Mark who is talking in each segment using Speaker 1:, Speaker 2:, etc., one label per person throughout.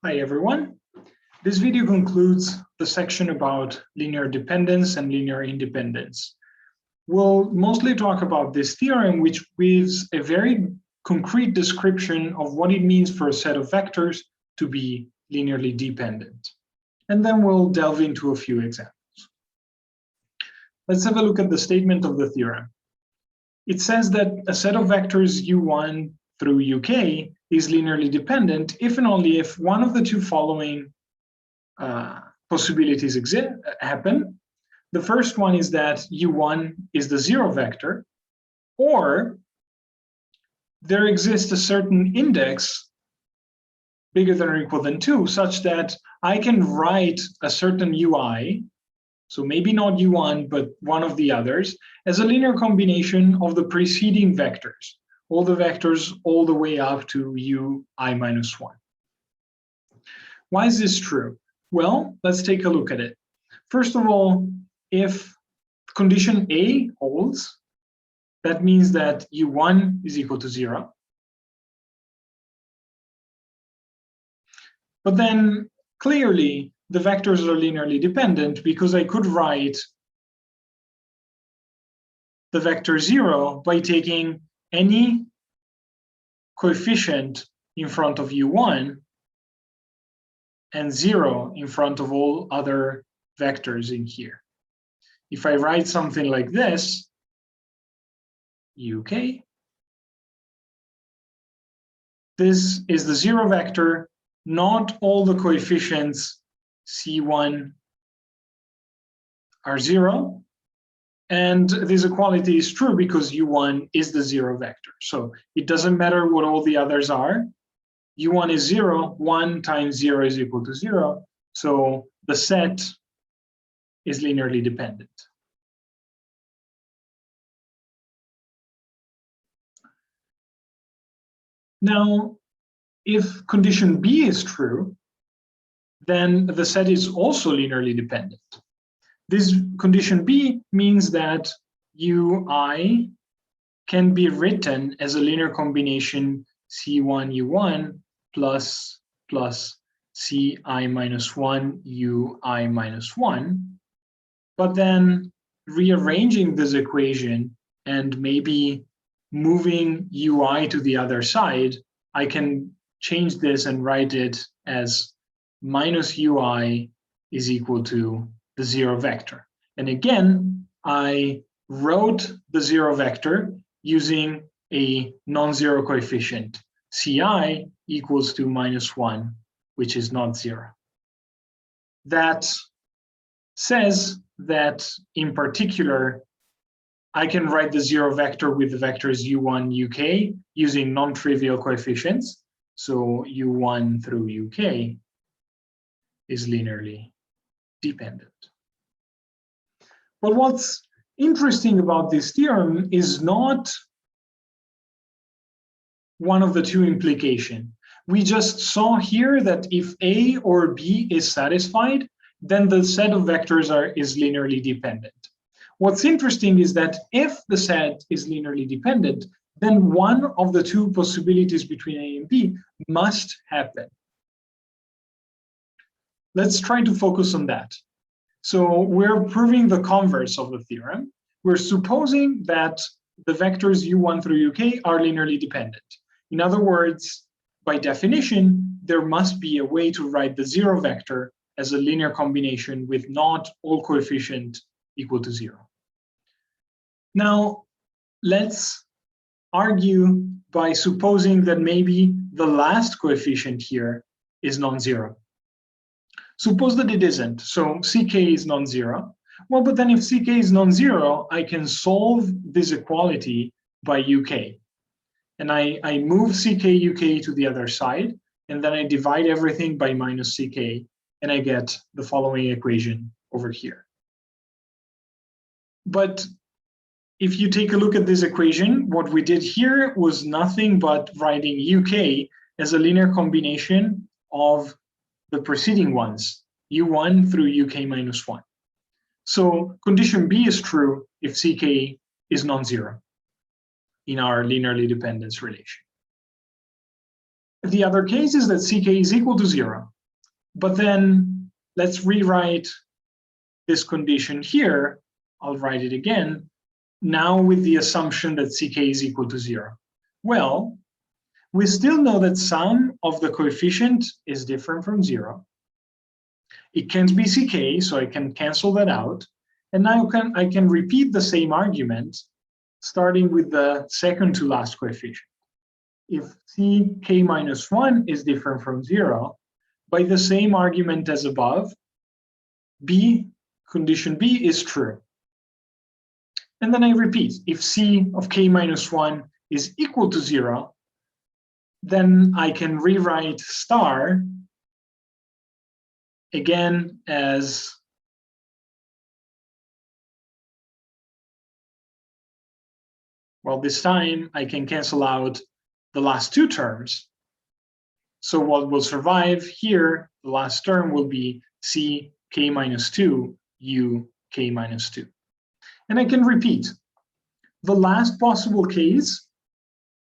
Speaker 1: Hi everyone. This video concludes the section about linear dependence and linear independence. We'll mostly talk about this theorem, which gives a very concrete description of what it means for a set of vectors to be linearly dependent. And then we'll delve into a few examples. Let's have a look at the statement of the theorem. It says that a set of vectors u1 through uk is linearly dependent if and only if one of the two following possibilities happen. The first one is that u1 is the zero vector, or there exists a certain index bigger than or equal than 2, such that I can write a certain ui, so maybe not u1, but one of the others, as a linear combination of the preceding vectors, all the vectors all the way up to ui minus 1. Why is this true? Well, let's take a look at it. First of all, if condition A holds, that means that u1 is equal to 0. But then clearly the vectors are linearly dependent because I could write the vector 0 by taking any coefficient in front of u1 and 0 in front of all other vectors in here. If I write something like this, uk, this is the 0 vector, not all the coefficients c1 are 0. And this equality is true because u1 is the 0 vector. So it doesn't matter what all the others are. u1 is 0, 1 times 0 is equal to 0. So the set is linearly dependent. Now, if condition B is true, then the set is also linearly dependent. This condition B means that ui can be written as a linear combination c1 u1 plus ci minus 1 ui minus 1. But then rearranging this equation and maybe moving ui to the other side, I can change this and write it as minus ui is equal to the 0 vector. And again, I wrote the 0 vector using a non-zero coefficient. Ci equals to minus 1, which is not 0. That says that, in particular, I can write the 0 vector with the vectors u1, uk using non-trivial coefficients. So u1 through uk is linearly dependent. But what's interesting about this theorem is not one of the two implications. We just saw here that if A or B is satisfied, then the set of vectors is linearly dependent. What's interesting is that if the set is linearly dependent, then one of the two possibilities between A and B must happen. Let's try to focus on that. So we're proving the converse of the theorem. We're supposing that the vectors u1 through uk are linearly dependent. In other words, by definition, there must be a way to write the 0 vector as a linear combination with not all coefficient equal to 0. Now, let's argue by supposing that maybe the last coefficient here is non-zero. Suppose that it isn't, so ck is non-zero. Well, but then if ck is non-zero, I can solve this equality by uk. And I move ck uk to the other side, and then I divide everything by minus ck, and I get the following equation over here. But if you take a look at this equation, what we did here was nothing but writing uk as a linear combination of the preceding ones, u1 through uk minus 1. So condition B is true if ck is non-zero in our linearly dependence relation. The other case is that ck is equal to 0. But then let's rewrite this condition here. I'll write it again, now with the assumption that ck is equal to 0. Well, we still know that sum of the coefficient is different from 0. It can't be ck, so I can cancel that out. And now I can repeat the same argument, starting with the second to last coefficient. If ck minus 1 is different from 0, by the same argument as above, condition B is true. And then I repeat, if c of k minus 1 is equal to 0, then I can rewrite star again as well. This time I can cancel out the last two terms. So what will survive here, the last term will be c k minus 2 u k minus 2. And I can repeat the last possible case.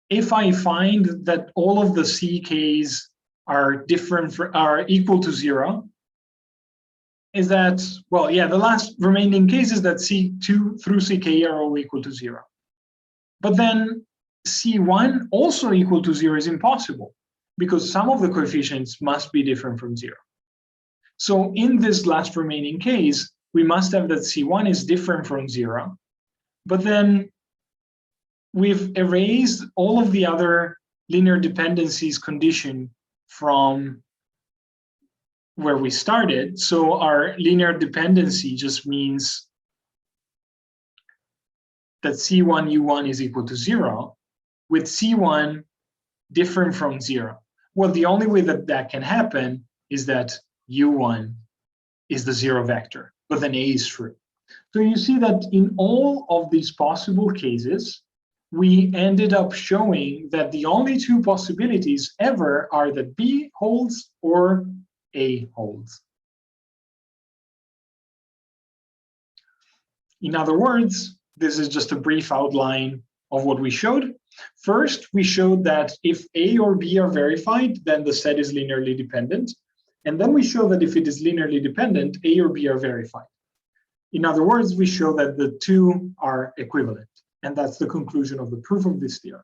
Speaker 1: If I find that all of the ck's are equal to 0, is that, well, yeah, the last remaining case is that c2 through ck are all equal to 0. But then c1 also equal to 0 is impossible, because some of the coefficients must be different from 0. So in this last remaining case, we must have that c1 is different from 0, but then we've erased all of the other linear dependencies condition from where we started. So our linear dependency just means that c1 u1 is equal to 0, with c1 different from 0. Well, the only way that that can happen is that u1 is the 0 vector, but then a is true. So you see that in all of these possible cases, we ended up showing that the only two possibilities ever are that B holds or A holds. In other words, this is just a brief outline of what we showed. First, we showed that if A or B are verified, then the set is linearly dependent. And then we show that if it is linearly dependent, A or B are verified. In other words, we show that the two are equivalent. And that's the conclusion of the proof of this theorem.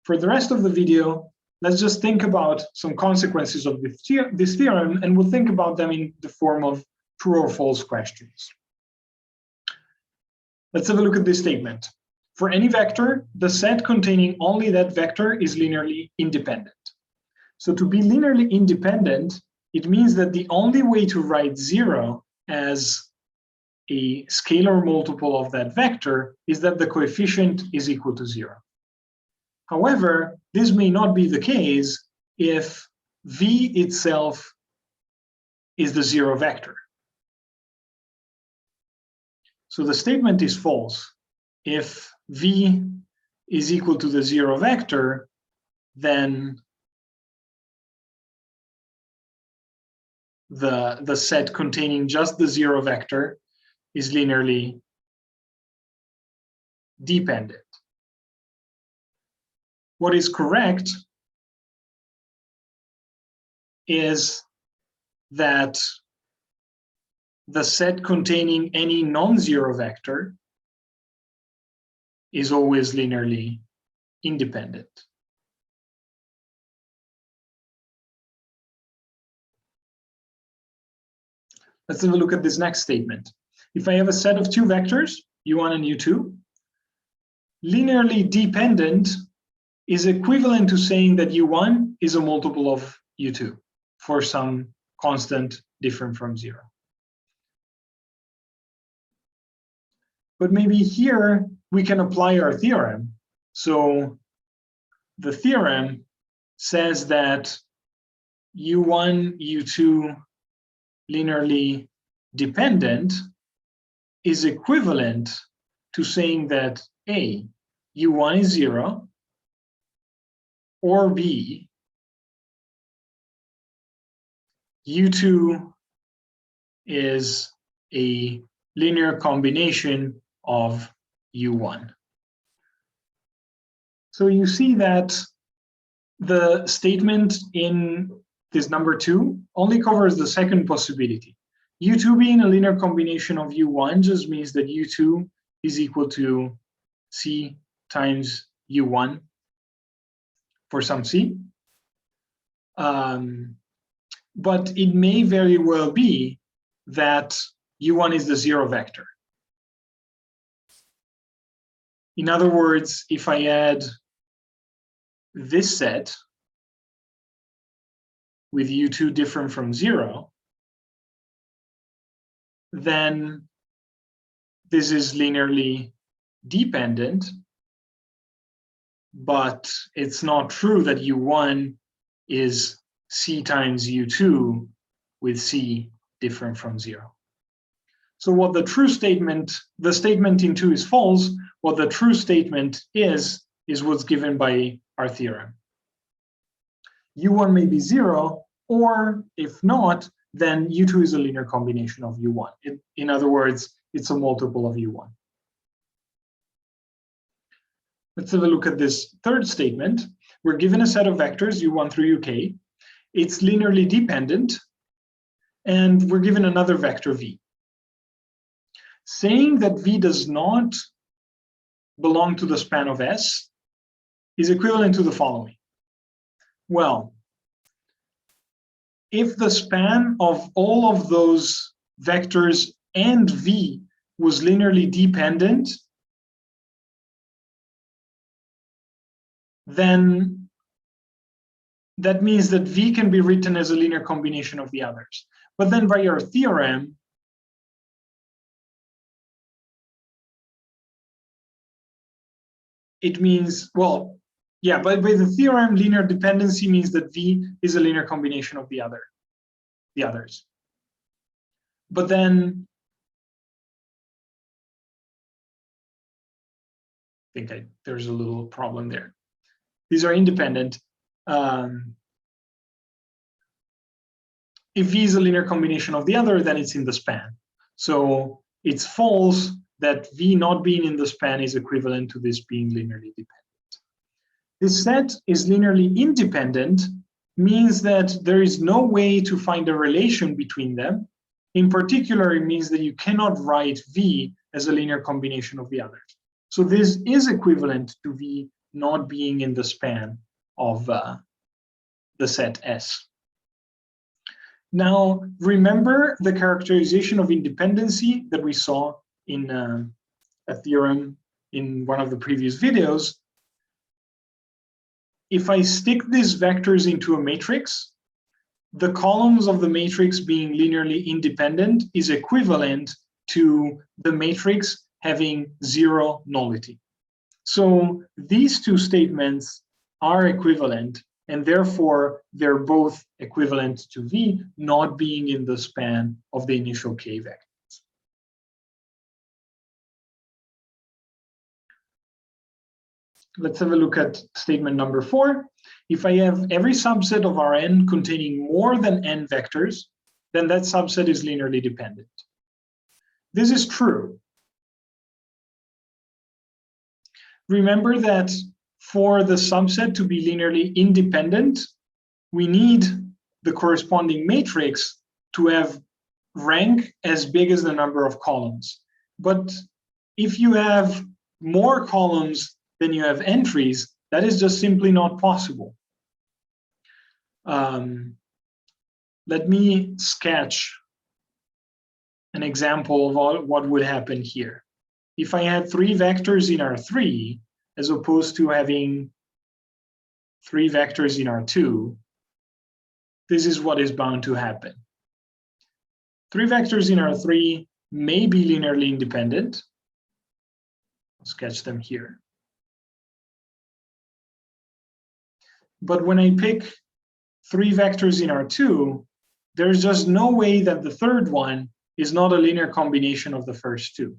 Speaker 1: For the rest of the video, let's just think about some consequences of this theorem, and we'll think about them in the form of true or false questions. Let's have a look at this statement. For any vector, the set containing only that vector is linearly independent. So to be linearly independent, it means that the only way to write 0 as a scalar multiple of that vector is that the coefficient is equal to 0. However, this may not be the case if V itself is the 0 vector. So the statement is false. If V is equal to the 0 vector, then the set containing just the 0 vector is linearly dependent. What is correct is that the set containing any non-zero vector is always linearly independent. Let's have a look at this next statement. If I have a set of two vectors, u1 and u2, linearly dependent is equivalent to saying that u1 is a multiple of u2 for some constant different from 0. But maybe here we can apply our theorem. So the theorem says that u1, u2 linearly dependent is equivalent to saying that A, u1 is 0, or B, u2 is a linear combination of u1. So you see that the statement in this number 2 only covers the second possibility. U2 being a linear combination of U1 just means that U2 is equal to C times U1 for some C. But it may very well be that U1 is the 0 vector. In other words, if I add this set with U2 different from 0, then this is linearly dependent, but it's not true that U1 is C times U2 with C different from 0. So what the true statement, the statement in 2 is false. What the true statement is what's given by our theorem. U1 may be 0, or if not, then U2 is a linear combination of U1. In other words, it's a multiple of U1. Let's have a look at this third statement. We're given a set of vectors, U1 through UK. It's linearly dependent, and we're given another vector V. Saying that V does not belong to the span of S is equivalent to the following. Well, if the span of all of those vectors and V was linearly dependent, then that means that V can be written as a linear combination of the others. But then by our theorem, it means, well, yeah, but by the theorem, linear dependency means that V is a linear combination of the others. But then, I think there's a little problem there. These are independent. If V is a linear combination of the other, then it's in the span. So it's false that V not being in the span is equivalent to this being linearly dependent. This set is linearly independent means that there is no way to find a relation between them. In particular, it means that you cannot write V as a linear combination of the others. So this is equivalent to V not being in the span of the set S. Now, remember the characterization of independency that we saw in a theorem in one of the previous videos. If I stick these vectors into a matrix, the columns of the matrix being linearly independent is equivalent to the matrix having 0 nullity. So these two statements are equivalent, and therefore they're both equivalent to V not being in the span of the initial K vectors. Let's have a look at statement number 4. If I have every subset of Rn containing more than n vectors, then that subset is linearly dependent. This is true. Remember that for the subset to be linearly independent, we need the corresponding matrix to have rank as big as the number of columns. But if you have more columns than you have entries, that is just simply not possible. Let me sketch an example of what would happen here. If I had 3 vectors in R3, as opposed to having 3 vectors in R2, this is what is bound to happen. 3 vectors in R3 may be linearly independent. I'll sketch them here. But when I pick 3 vectors in R2, there's just no way that the third one is not a linear combination of the first 2.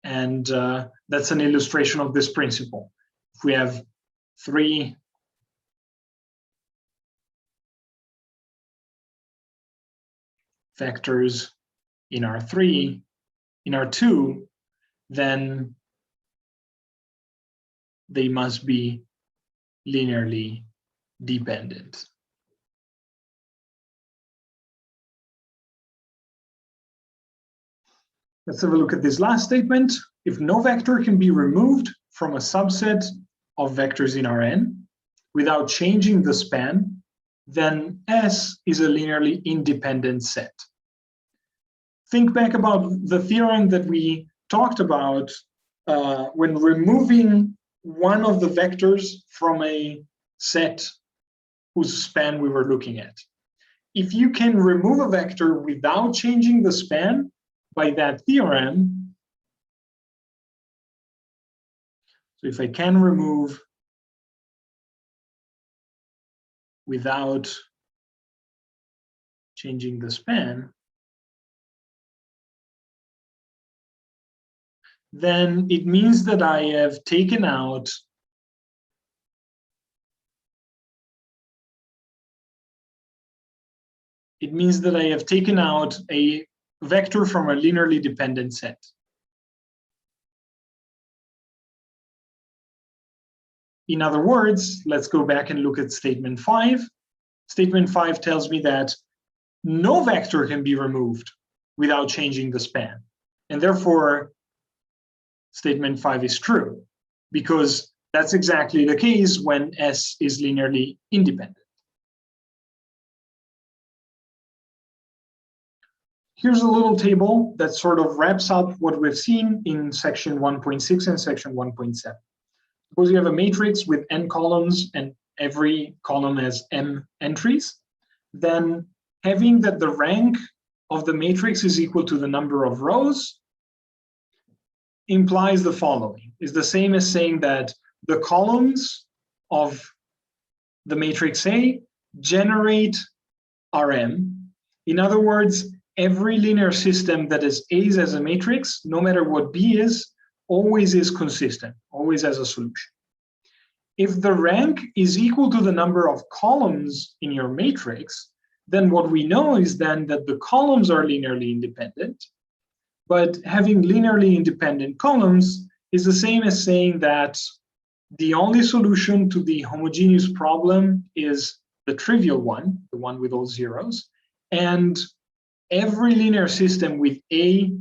Speaker 1: And that's an illustration of this principle. If we have 3 vectors in R3, in R2, then they must be linearly dependent. Let's have a look at this last statement. If no vector can be removed from a subset of vectors in Rn without changing the span, then S is a linearly independent set. Think back about the theorem that we talked about when removing one of the vectors from a set whose span we were looking at. If you can remove a vector without changing the span, by that theorem, so if I can remove without changing the span, then it means that I have taken out a vector from a linearly dependent set. In other words, let's go back and look at statement 5. Statement 5 tells me that no vector can be removed without changing the span. And therefore, statement 5 is true, because that's exactly the case when S is linearly independent. Here's a little table that sort of wraps up what we've seen in section 1.6 and section 1.7. Suppose you have a matrix with n columns and every column has m entries, then having that the rank of the matrix is equal to the number of rows implies the following. Is the same as saying that the columns of the matrix A generate Rm. In other words, every linear system that is A's as a matrix, no matter what B is, always is consistent, always has a solution. If the rank is equal to the number of columns in your matrix, then what we know is then that the columns are linearly independent. But having linearly independent columns is the same as saying that the only solution to the homogeneous problem is the trivial one, the one with all zeros, and every linear system with A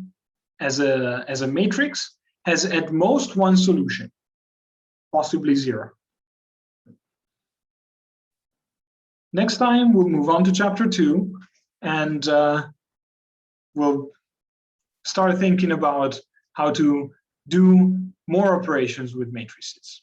Speaker 1: as a matrix has at most one solution, possibly zero. Next time, we'll move on to chapter 2, and we'll start thinking about how to do more operations with matrices.